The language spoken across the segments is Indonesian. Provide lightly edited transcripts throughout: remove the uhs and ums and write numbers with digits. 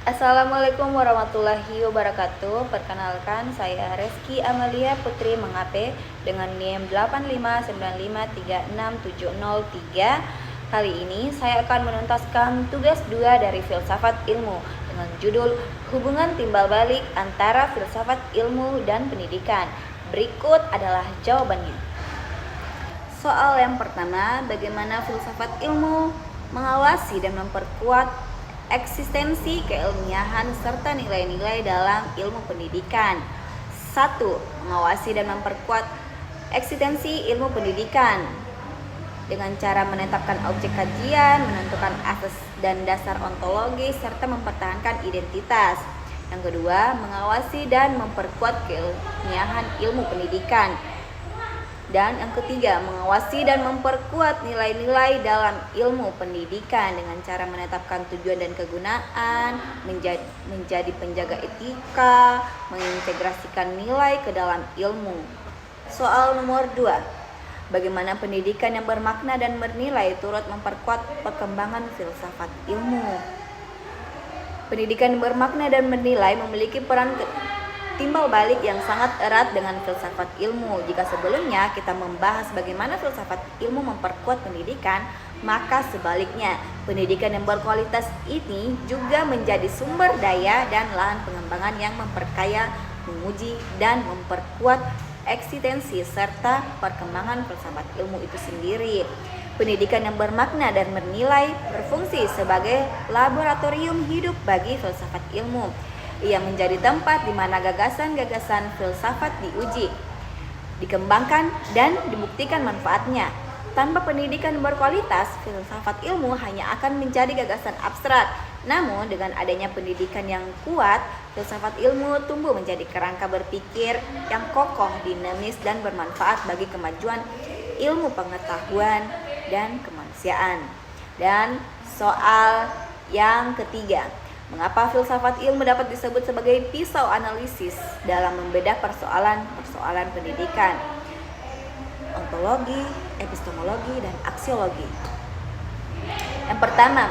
Assalamualaikum warahmatullahi wabarakatuh. Perkenalkan, saya Reski Amalia Putri Mengape dengan NIM 8595367003. Kali ini saya akan menuntaskan tugas 2 dari filsafat ilmu dengan judul Hubungan timbal balik antara filsafat ilmu dan pendidikan. Berikut adalah jawabannya. Soal yang pertama, bagaimana filsafat ilmu mengawasi dan memperkuat eksistensi keilmiahan serta nilai-nilai dalam ilmu pendidikan. 1. Mengawasi dan memperkuat eksistensi ilmu pendidikan dengan cara menetapkan objek kajian, menentukan asas dan dasar ontologi, serta mempertahankan identitas. Yang kedua, mengawasi dan memperkuat keilmiahan ilmu pendidikan. Dan yang ketiga, mengawasi dan memperkuat nilai-nilai dalam ilmu pendidikan dengan cara menetapkan tujuan dan kegunaan, menjadi penjaga etika, mengintegrasikan nilai ke dalam ilmu. Soal nomor 2. Bagaimana pendidikan yang bermakna dan bernilai turut memperkuat perkembangan filsafat ilmu. Pendidikan yang bermakna dan bernilai memiliki peran timbal balik yang sangat erat dengan filsafat ilmu. Jika sebelumnya kita membahas bagaimana filsafat ilmu memperkuat pendidikan, maka sebaliknya, pendidikan yang berkualitas ini juga menjadi sumber daya dan lahan pengembangan yang memperkaya, menguji, dan memperkuat eksistensi serta perkembangan filsafat ilmu itu sendiri. Pendidikan yang bermakna dan bernilai berfungsi sebagai laboratorium hidup bagi filsafat ilmu. Ia menjadi tempat di mana gagasan-gagasan filsafat diuji, dikembangkan, dan dibuktikan manfaatnya. Tanpa pendidikan berkualitas, filsafat ilmu hanya akan menjadi gagasan abstrak. Namun, dengan adanya pendidikan yang kuat, filsafat ilmu tumbuh menjadi kerangka berpikir yang kokoh, dinamis, dan bermanfaat bagi kemajuan ilmu pengetahuan dan kemanusiaan. Dan soal yang ketiga, mengapa filsafat ilmu dapat disebut sebagai pisau analisis dalam membedah persoalan-persoalan pendidikan, ontologi, epistemologi, dan aksiologi? Yang pertama,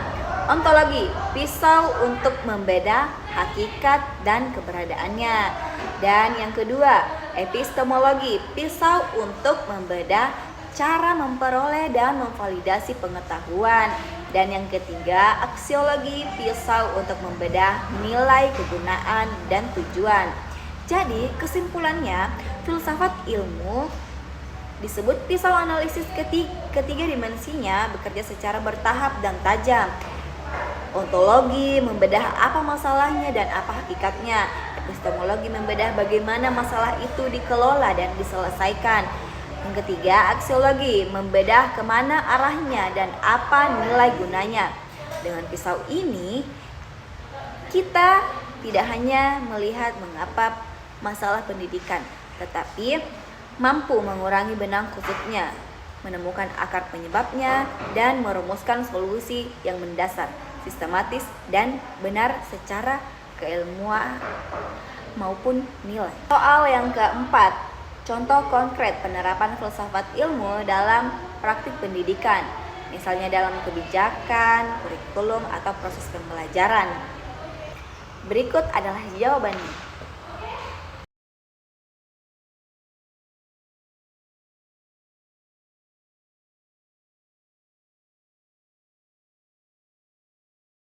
ontologi, pisau untuk membedah hakikat dan keberadaannya. Dan yang kedua, epistemologi, pisau untuk membedah cara memperoleh dan memvalidasi pengetahuan. Dan yang ketiga, aksiologi, pisau untuk membedah nilai, kegunaan, dan tujuan. Jadi, kesimpulannya, filsafat ilmu disebut pisau analisis ketiga dimensinya bekerja secara bertahap dan tajam. Ontologi membedah apa masalahnya dan apa hakikatnya. Epistemologi membedah bagaimana masalah itu dikelola dan diselesaikan. Yang ketiga, aksiologi membedah kemana arahnya dan apa nilai gunanya. Dengan pisau ini, kita tidak hanya melihat mengapa masalah pendidikan, tetapi mampu mengurangi benang kusutnya, menemukan akar penyebabnya, dan merumuskan solusi yang mendasar, sistematis, dan benar secara keilmuan maupun nilai. Soal yang keempat, contoh konkret penerapan filsafat ilmu dalam praktik pendidikan, misalnya dalam kebijakan, kurikulum, atau proses pembelajaran. Berikut adalah jawabannya.